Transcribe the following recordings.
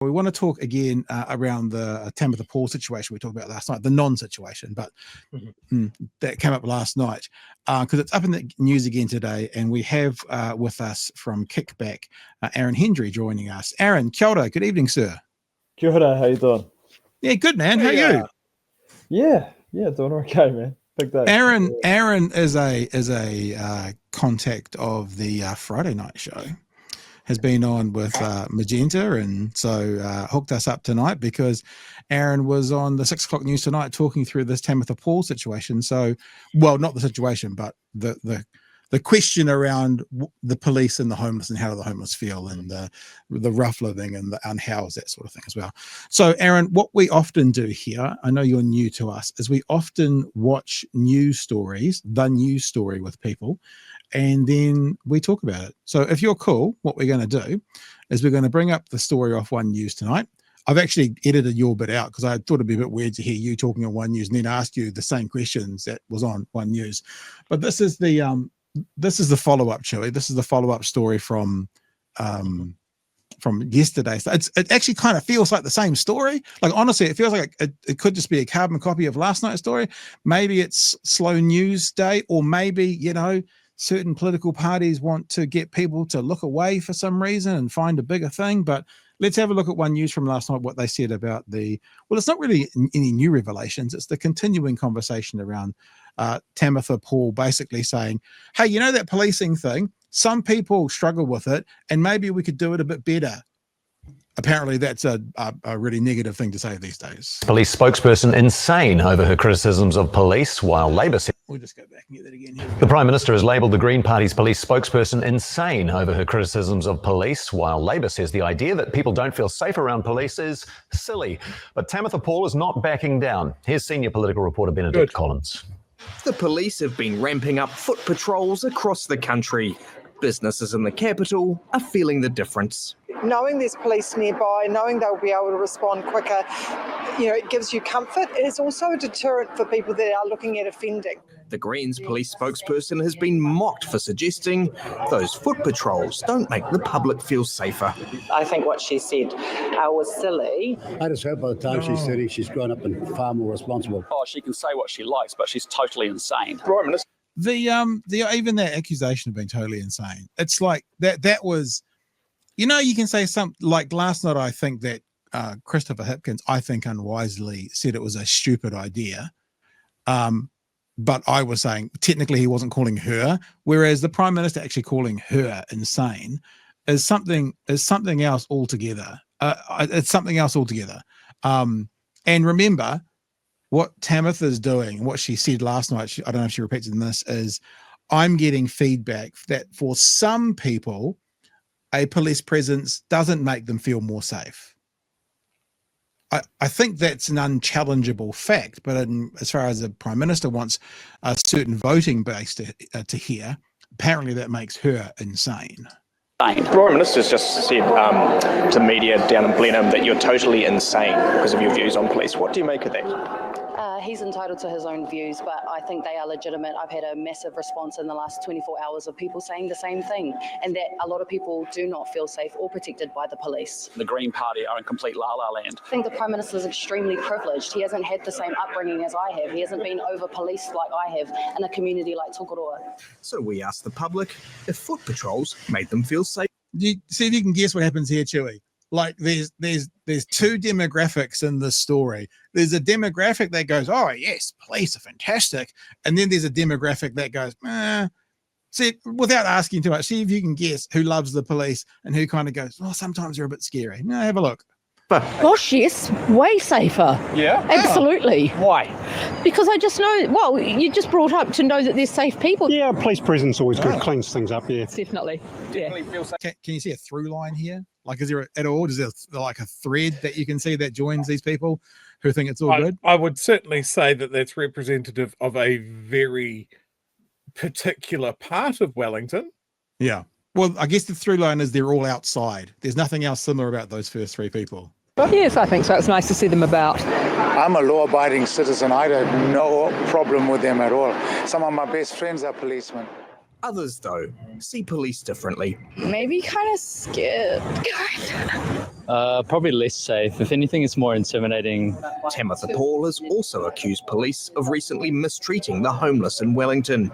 We want to talk again around the Tamatha Paul situation we talked about last night, the non-situation, but that came up last night because it's up in the news again today, and we have with us from Kickback, Aaron Hendry joining us. Aaron, kia ora, good evening, sir. Kia ora, how you doing? Yeah, good, man. How are you? Yeah, doing okay, man. Big day. Aaron is a contact of the Friday night show. Has been on with Magenta, and so hooked us up tonight because Aaron was on the 6 o'clock news tonight talking through this Tamatha Paul situation. So, well, not the situation, but the question around the police and the homeless and how do the homeless feel, and the rough living and the unhoused, that sort of thing as well. So, Aaron, what we often do here, I know you're new to us, is we often watch news stories, the news story with people, and then we talk about it. So if you're cool, what we're going to do is we're going to bring up the story off One News tonight. I've actually edited your bit out because I thought it'd be a bit weird to hear you talking on One News and then ask you the same questions that was on One News. But this is the follow-up, Chewie. This is the follow-up story from yesterday. So it actually kind of feels like the same story. Like, honestly, it feels like it could just be a carbon copy of last night's story. Maybe it's slow news day, or maybe, certain political parties want to get people to look away for some reason and find a bigger thing. But let's have a look at One News from last night, what they said about it's not really any new revelations. It's the continuing conversation around Tamatha Paul basically saying, hey, that policing thing, some people struggle with it and maybe we could do it a bit better. Apparently that's a really negative thing to say these days. Police spokesperson insane over her criticisms of police, while Labor said... We'll just go back and get that again. The Prime Minister has labelled the Green Party's police spokesperson insane over her criticisms of police, while Labor says the idea that people don't feel safe around police is silly. But Tamatha Paul is not backing down. Here's senior political reporter Benedict Collins. The police have been ramping up foot patrols across the country. Businesses in the capital are feeling the difference. Knowing there's police nearby, knowing they'll be able to respond quicker, it gives you comfort. It's also a deterrent for people that are looking at offending. The Greens police spokesperson has been mocked for suggesting those foot patrols don't make the public feel safer. I think what she said was silly. I just hope by the time she's 30, she's grown up and far more responsible. Oh, she can say what she likes, but she's totally insane. Prime Minister. The even that accusation of being totally insane. It's like that was, you can say something like last night. I think that Christopher Hipkins, I think unwisely, said it was a stupid idea. But I was saying technically he wasn't calling her, whereas the Prime Minister actually calling her insane is something else altogether. It's something else altogether. And remember, what Tamatha is doing, what she said last night, I don't know if she repeats in this, is I'm getting feedback that for some people, a police presence doesn't make them feel more safe. I think that's an unchallengeable fact, but as far as the Prime Minister wants a certain voting base to hear, apparently that makes her insane. The Prime Minister's just said to media down in Blenheim that you're totally insane because of your views on police. What do you make of that? He's entitled to his own views, but I think they are legitimate. I've had a massive response in the last 24 hours of people saying the same thing, and that a lot of people do not feel safe or protected by the police. The Green Party are in complete la-la land. I think the Prime Minister is extremely privileged. He hasn't had the same upbringing as I have. He hasn't been over-policed like I have in a community like Tokoroa. So we asked the public if foot patrols made them feel safe. See if you can guess what happens here, Chewie. Like there's two demographics in this story. There's a demographic that goes, oh yes, police are fantastic, and then there's a demographic that goes, see, without asking too much, see if you can guess who loves the police and who kind of goes, oh, sometimes they're a bit scary. No, have a look. Gosh, yes, way safer. Yeah? Absolutely. Why? Because I just know, well, you're just brought up to know that there's safe people. Yeah, police presence always good, cleans things up, yeah. Definitely. Definitely feel safe. Can you see a through line here? Like, is there at all, is there like a thread that you can see that joins these people who think it's all good? I would certainly say that that's representative of a very particular part of Wellington. Yeah. Well, I guess the through line is they're all outside. There's nothing else similar about those first three people. Yes, I think so. It's nice to see them about. I'm a law-abiding citizen. I have no problem with them at all. Some of my best friends are policemen. Others, though, see police differently. Maybe kind of scared. Probably less safe. If anything, it's more intimidating. Tamatha Paul has also accused police of recently mistreating the homeless in Wellington.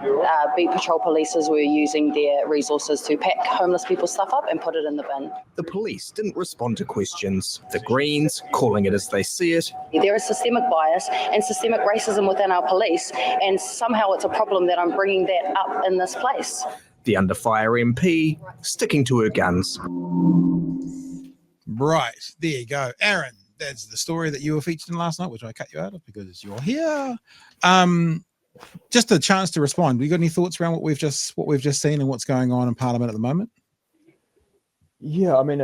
Beat patrol policers were using their resources to pack homeless people's stuff up and put it in the bin. The police didn't respond to questions. The Greens, calling it as they see it. There is systemic bias and systemic racism within our police, and somehow it's a problem that I'm bringing that up in this place. The under fire MP sticking to her guns. Right, there you go, Aaron. That's the story that you were featured in last night, which I cut you out of because you're here. Just a chance to respond. We got any thoughts around what we've just seen and what's going on in Parliament at the moment? Yeah, I mean,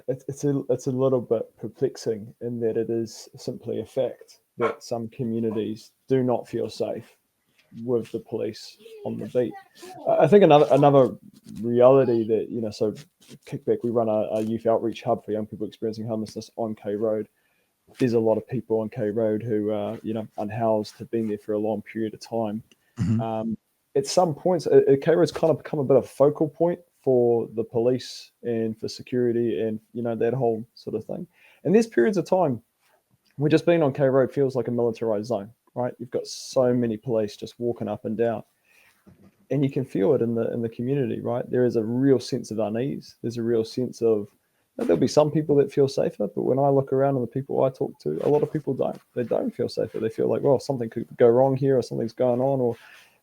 it's a little bit perplexing in that it is simply a fact that some communities do not feel safe with the police on the beat. I think another reality that, so Kickback, we run a youth outreach hub for young people experiencing homelessness on K Road. There's a lot of people on K Road who are, unhoused, have been there for a long period of time. Mm-hmm. At some points, K Road's kind of become a bit of a focal point for the police and for security and, that whole sort of thing. And there's periods of time where just being on K Road feels like a militarized zone, right? You've got so many police just walking up and down. And you can feel it in the community, right? There is a real sense of unease. There's a real sense of, there'll be some people that feel safer, but when I look around and the people I talk to, a lot of people don't. They don't feel safer. They feel like, well, something could go wrong here or something's going on,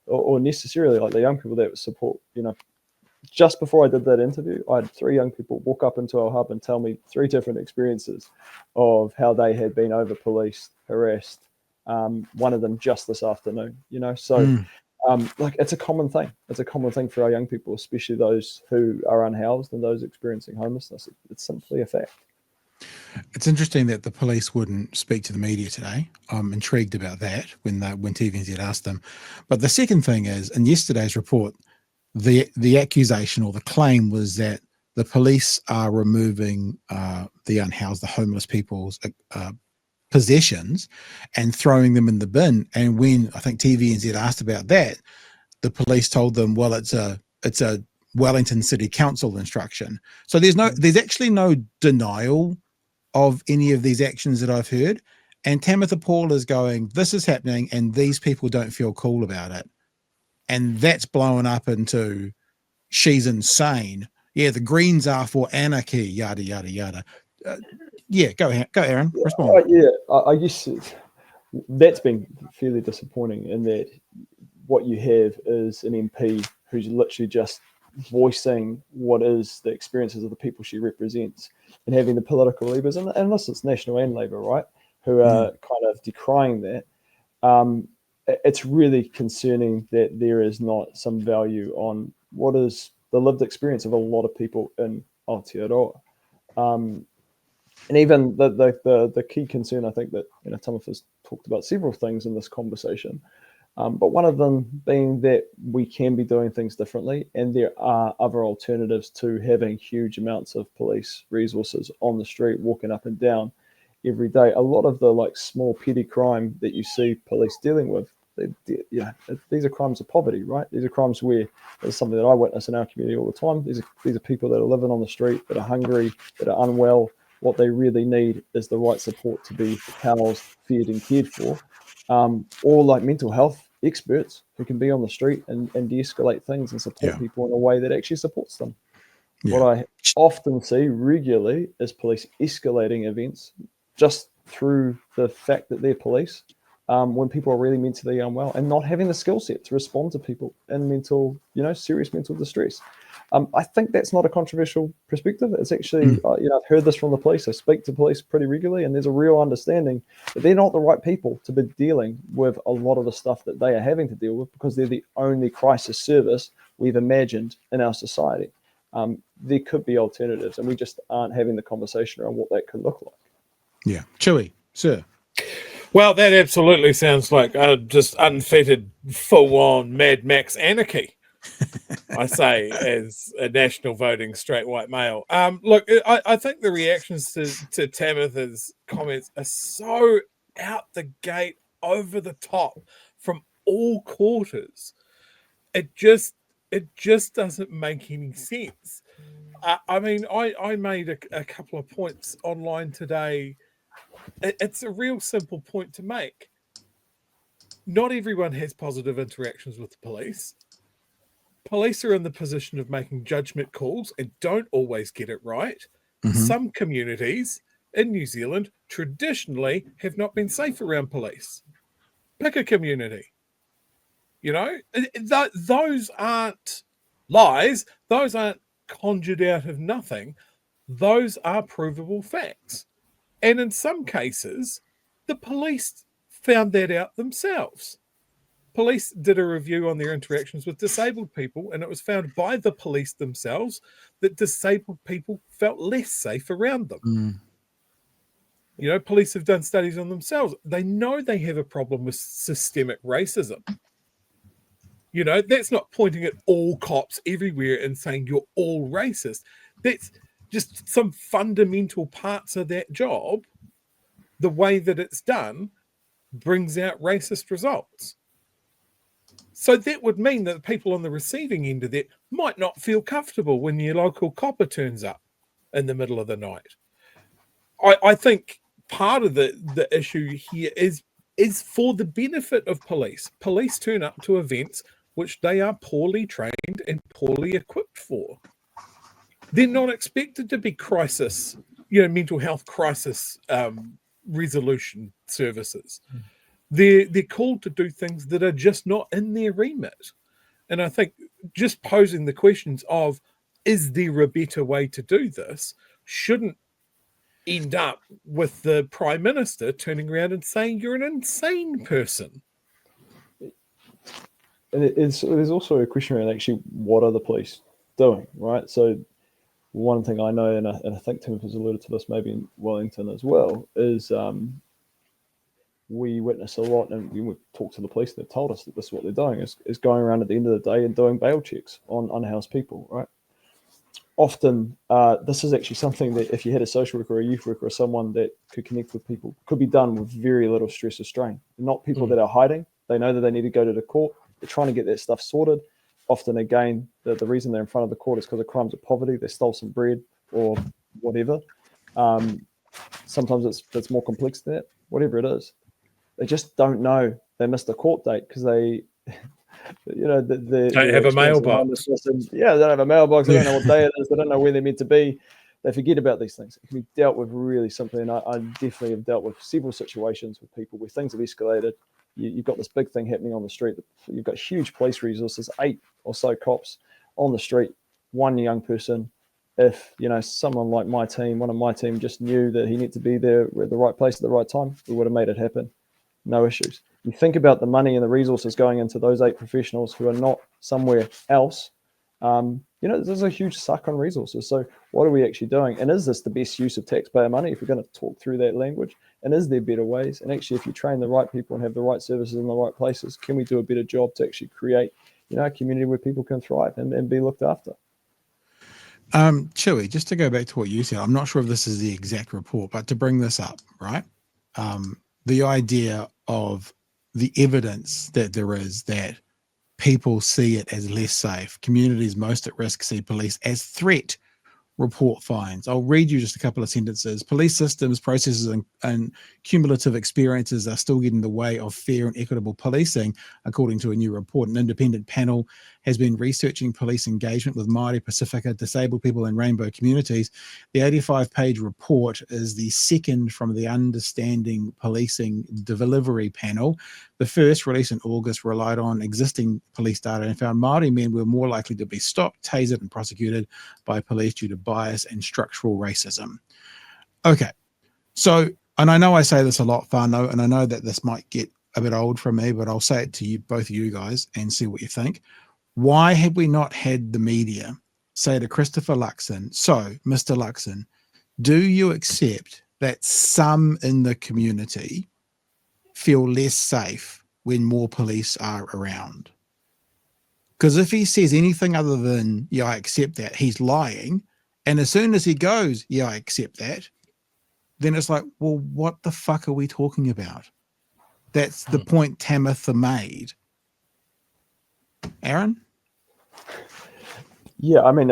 or necessarily like the young people that support, just before I did that interview, I had 3 young people walk up into our hub and tell me 3 different experiences of how they had been over-policed, harassed, one of them just this afternoon, so it's a common thing. It's a common thing for our young people, especially those who are unhoused and those experiencing homelessness. It's simply a fact. It's interesting that the police wouldn't speak to the media today. I'm intrigued about that when TVNZ asked them. But the second thing is, in yesterday's report, the accusation or the claim was that the police are removing the unhoused, the homeless people's possessions and throwing them in the bin. And when I think TVNZ asked about that, the police told them, well, it's a Wellington City Council instruction. So there's actually no denial of any of these actions that I've heard. And Tamatha Paul is going, this is happening and these people don't feel cool about it. And that's blown up into, she's insane. Yeah, the Greens are for anarchy, yada, yada, yada. Go Aaron, respond. I guess that's been fairly disappointing in that what you have is an MP who's literally just voicing what is the experiences of the people she represents and having the political levers, and this is National and Labour, right, who are kind of decrying that. It's really concerning that there is not some value on what is the lived experience of a lot of people in Aotearoa. And even the key concern, I think that Tamatha's talked about several things in this conversation, but one of them being that we can be doing things differently, and there are other alternatives to having huge amounts of police resources on the street, walking up and down every day. A lot of the small petty crime that you see police dealing with, these are crimes of poverty, right? These are crimes where there's something that I witness in our community all the time. These are people that are living on the street, that are hungry, that are unwell. What they really need is the right support to be housed, fed and cared for, or mental health experts who can be on the street and de-escalate things and support people in a way that actually supports them. Yeah. What I often see regularly is police escalating events just through the fact that they're police, when people are really mentally unwell and not having the skill set to respond to people in serious mental distress. I think that's not a controversial perspective. It's actually, I've heard this from the police. I speak to police pretty regularly, and there's a real understanding that they're not the right people to be dealing with a lot of the stuff that they are having to deal with, because they're the only crisis service we've imagined in our society. There could be alternatives, and we just aren't having the conversation around what that could look like. Yeah. Chewie, sir. Well, that absolutely sounds like just unfettered, full-on Mad Max anarchy. I say, as a national voting straight white male. Look, I think the reactions to Tamatha's comments are so out the gate, over the top, from all quarters. It just doesn't make any sense. I mean, I made a couple of points online today. It's a real simple point to make. Not everyone has positive interactions with the police. Police are in the position of making judgment calls and don't always get it right. Mhm. Some communities in New Zealand traditionally have not been safe around police. Pick a community. You know, those aren't lies. Those aren't conjured out of nothing. Those are provable facts. And in some cases, the police found that out themselves. Police did a review on their interactions with disabled people, and it was found by the police themselves that disabled people felt less safe around them. Mm. You know, police have done studies on themselves. They know they have a problem with systemic racism. You know, that's not pointing at all cops everywhere and saying you're all racist. That's just some fundamental parts of that job. The way that it's done brings out racist results. So that would mean that the people on the receiving end of that might not feel comfortable when your local copper turns up in the middle of the night. I think part of the issue here is for the benefit of police. Police turn up to events which they are poorly trained and poorly equipped for. They're not expected to be crisis, mental health crisis resolution services. They're called to do things that are just not in their remit. And I think just posing the questions of, is there a better way to do this, shouldn't end up with the Prime Minister turning around and saying you're an insane person. And there's also a question around actually what are the police doing, right? So one thing I know, and I think Tim has alluded to this maybe in Wellington as well, is we witness a lot, and we talk to the police, they've told us that this is what they're doing, is going around at the end of the day and doing bail checks on unhoused people, right? Often, this is actually something that if you had a social worker or a youth worker or someone that could connect with people, could be done with very little stress or strain. Not people that are hiding. They know that they need to go to the court. They're trying to get that stuff sorted. Often, again, the reason they're in front of the court is because of crimes of poverty. They stole some bread or whatever. Sometimes it's more complex than that, whatever it is. They just don't know they missed a court date because they, don't have a mailbox. They don't have a mailbox. They don't know what day it is. They don't know where they're meant to be. They forget about these things. It can be dealt with really simply. And I definitely have dealt with several situations with people where things have escalated. You've got this big thing happening on the street. You've got huge police resources, 8 or so cops on the street, one young person. If, someone like my team, one of my team just knew that he needed to be there at the right place at the right time, we would have made it happen. No issues. You think about the money and the resources going into those 8 professionals who are not somewhere else. There's a huge suck on resources. So what are we actually doing? And is this the best use of taxpayer money if we're going to talk through that language? And is there better ways? And actually, if you train the right people and have the right services in the right places, can we do a better job to actually create, a community where people can thrive and be looked after? Chewie, just to go back to what you said, I'm not sure if this is the exact report, but to bring this up, right? The idea of the evidence that there is that people see it as less safe. Communities most at risk see police as threat. Report finds. I'll read you just a couple of sentences. Police systems, processes, and cumulative experiences are still getting in the way of fair and equitable policing, according to a new report. An independent panel has been researching police engagement with Māori, Pacifica, disabled people, and rainbow communities. The 85-page report is the second from the Understanding Policing Delivery panel. The first, released in August, relied on existing police data and found Māori men were more likely to be stopped, tasered, and prosecuted by police due to bias and structural racism. Okay, so, and I know I say this a lot, Whānau, and I know that this might get a bit old for me, but I'll say it to you, both of you guys, and see what you think. Why have we not had the media say to Christopher Luxon, so, Mr. Luxon, do you accept that some in the community feel less safe when more police are around? Because if he says anything other than, yeah, I accept that, he's lying. And as soon as he goes, yeah, I accept that, then it's like, well, what the fuck are we talking about? That's the point Tamatha made. Aaron? Yeah, I mean,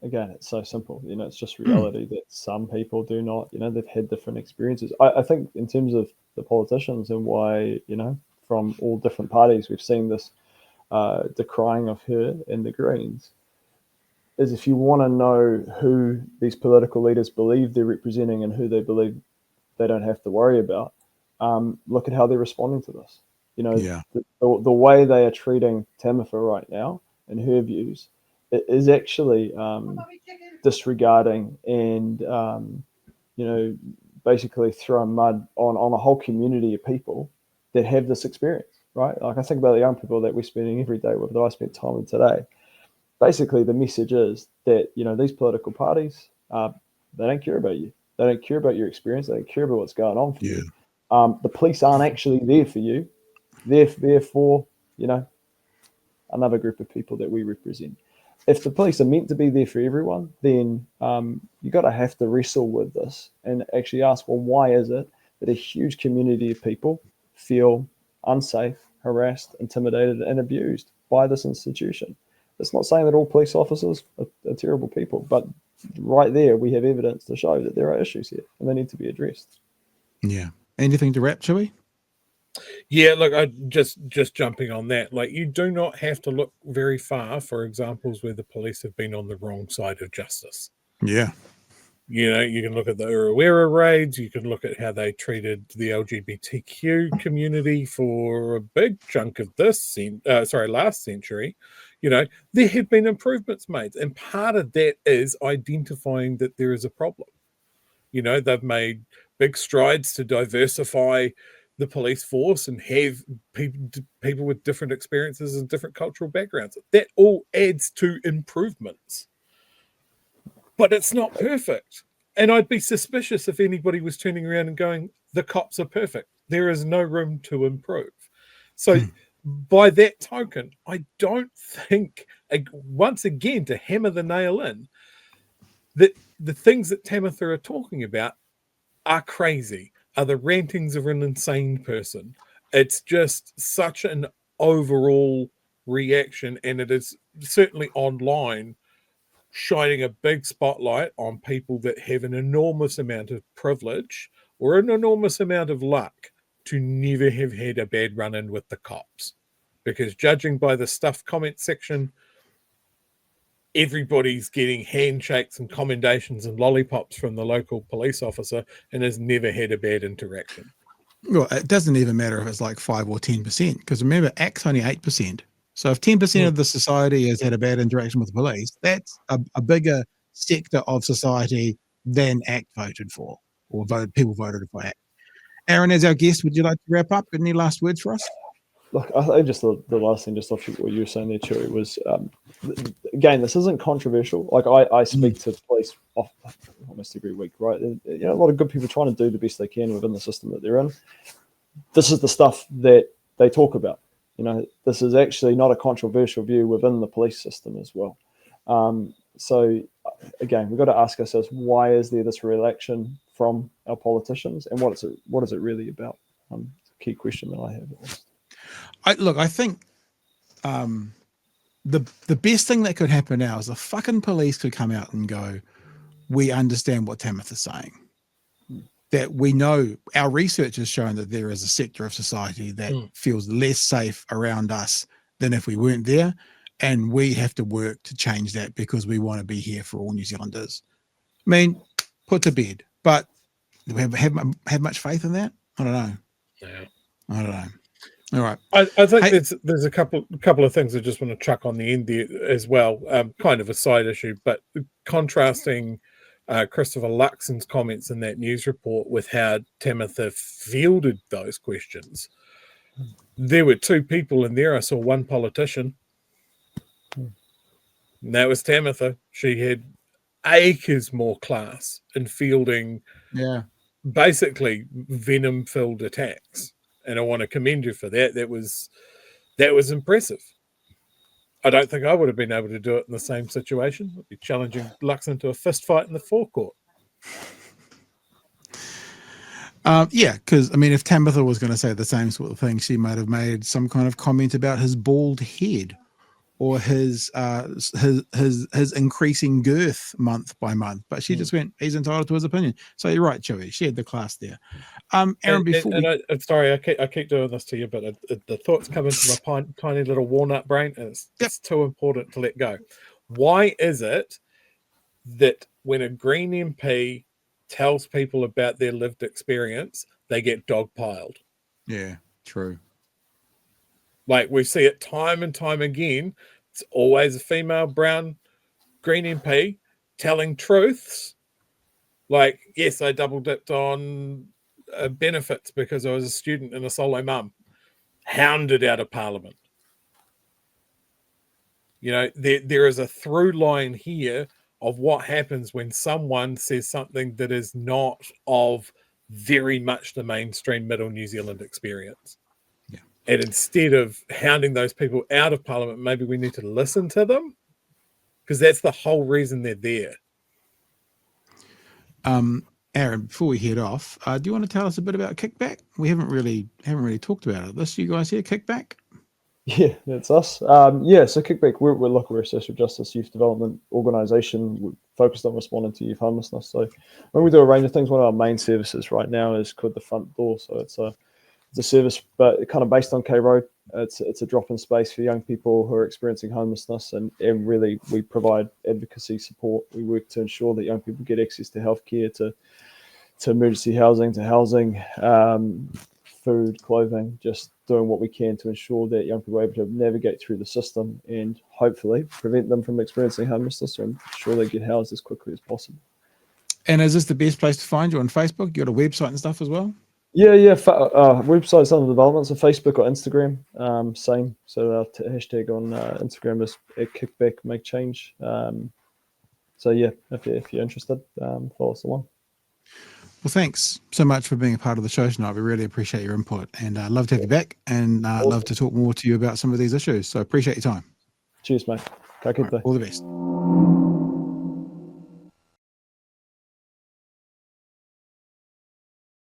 again, it's so simple. It's just reality that some people do not. They've had different experiences. I think in terms of the politicians and why, from all different parties, we've seen this decrying of her and the Greens, is if you want to know who these political leaders believe they're representing and who they believe they don't have to worry about, look at how they're responding to this. The way they are treating Tamatha right now and her views is actually disregarding and basically throwing mud on a whole community of people that have this experience, right? Like I think about the young people that we're spending every day with, that I spent time with today. Basically, the message is that these political parties, they don't care about you. They don't care about your experience. They don't care about what's going on for you. The police aren't actually there for you. They're there for another group of people that we represent. If the police are meant to be there for everyone, then you got to have to wrestle with this and actually ask, well, why is it that a huge community of people feel unsafe, harassed, intimidated, and abused by this institution? It's not saying that all police officers are terrible people, but right there we have evidence to show that there are issues here and they need to be addressed. Yeah. Anything to wrap, Chewie? Yeah, look, I just jumping on that. Like, you do not have to look very far for examples where the police have been on the wrong side of justice. Yeah. You can look at the Uruwera raids. You can look at how they treated the LGBTQ community for a big chunk of last century. There have been improvements made, and part of that is identifying that there is a problem. They've made big strides to diversify the police force and have people with different experiences and different cultural backgrounds. That all adds to improvements. But it's not perfect. And I'd be suspicious if anybody was turning around and going, the cops are perfect. There is no room to improve. So by that token, I don't think, once again, to hammer the nail in, that the things that Tamatha are talking about are crazy, are the rantings of an insane person. It's just such an overall reaction, and it is certainly online shining a big spotlight on people that have an enormous amount of privilege or an enormous amount of luck to never have had a bad run-in with the cops. Because judging by the stuff comment section, everybody's getting handshakes and commendations and lollipops from the local police officer and has never had a bad interaction. Well, it doesn't even matter if it's like 5 or 10%, because remember, ACT's only 8%. So if 10% of the society has had a bad interaction with the police, that's a bigger sector of society than ACT voted for, or people voted for ACT. Aaron, as our guest, would you like to wrap up? Any last words for us? Look, I think just the last thing, just off what you were saying there, Chewie, was, again, this isn't controversial. Like, I speak to police almost every week, right? A lot of good people trying to do the best they can within the system that they're in. This is the stuff that they talk about. This is actually not a controversial view within the police system as well. So, again, we've got to ask ourselves, why is there this reaction from our politicians, and what is it really about? It's a key question that I have. I think the best thing that could happen now is the fucking police could come out and go, we understand what Tamatha's saying. That we know, our research has shown that there is a sector of society that feels less safe around us than if we weren't there. And we have to work to change that because we want to be here for all New Zealanders. I mean, put to bed. But do we have much faith in that? I don't know. Yeah. I don't know. All right. I think there's a couple of things I just want to chuck on the end there as well. Kind of a side issue, but contrasting Christopher Luxon's comments in that news report with how Tamatha fielded those questions. There were two people in there. I saw one politician. And that was Tamatha. She had acres more class in fielding basically venom-filled attacks. And I want to commend you for that. That was impressive. I don't think I would have been able to do it in the same situation. I'd be challenging Luxon to a fist fight in the forecourt. Because I mean, if Tamatha was going to say the same sort of thing, she might have made some kind of comment about his bald head or his increasing girth month by month. But she just went, he's entitled to his opinion. So you're right, Chewie. She had the class there. Aaron, before I'm sorry, I keep doing this to you, but the thoughts come into my tiny little walnut brain, and it's too important to let go. Why is it that when a Green MP tells people about their lived experience, they get dogpiled? Yeah, true. Like, we see it time and time again. It's always a female brown Green MP telling truths. Like, yes, I double dipped on benefits because I was a student and a solo mum. Hounded out of Parliament. You know, there is a through line here of what happens when someone says something that is not of very much the mainstream middle New Zealand experience. Yeah. And instead of hounding those people out of Parliament, maybe we need to listen to them, because that's the whole reason they're there. Aaron, before we head off, do you want to tell us a bit about Kickback? We haven't really talked about it. This, you guys here, Kickback? Yeah, that's us. So Kickback, we're a social justice youth development organisation. We're focused on responding to youth homelessness. So when we do a range of things, one of our main services right now is called the Front Door. So it's a service, but kind of based on K Road. It's a drop-in space for young people who are experiencing homelessness, and really we provide advocacy support. We work to ensure that young people get access to healthcare, to emergency housing, food, clothing, just doing what we can to ensure that young people are able to navigate through the system and hopefully prevent them from experiencing homelessness, or ensure they get housed as quickly as possible. And is this the best place to find you on Facebook? You got a website and stuff as well? Yeah. Website's under development, so Facebook or Instagram, same. So our hashtag on Instagram is Kickback Make Change. So yeah, if you're interested, follow us along. Well, thanks so much for being a part of the show tonight. We really appreciate your input, and love to have you back, and Awesome. love to talk more to you about some of these issues. So appreciate your time. Cheers, mate. All the best.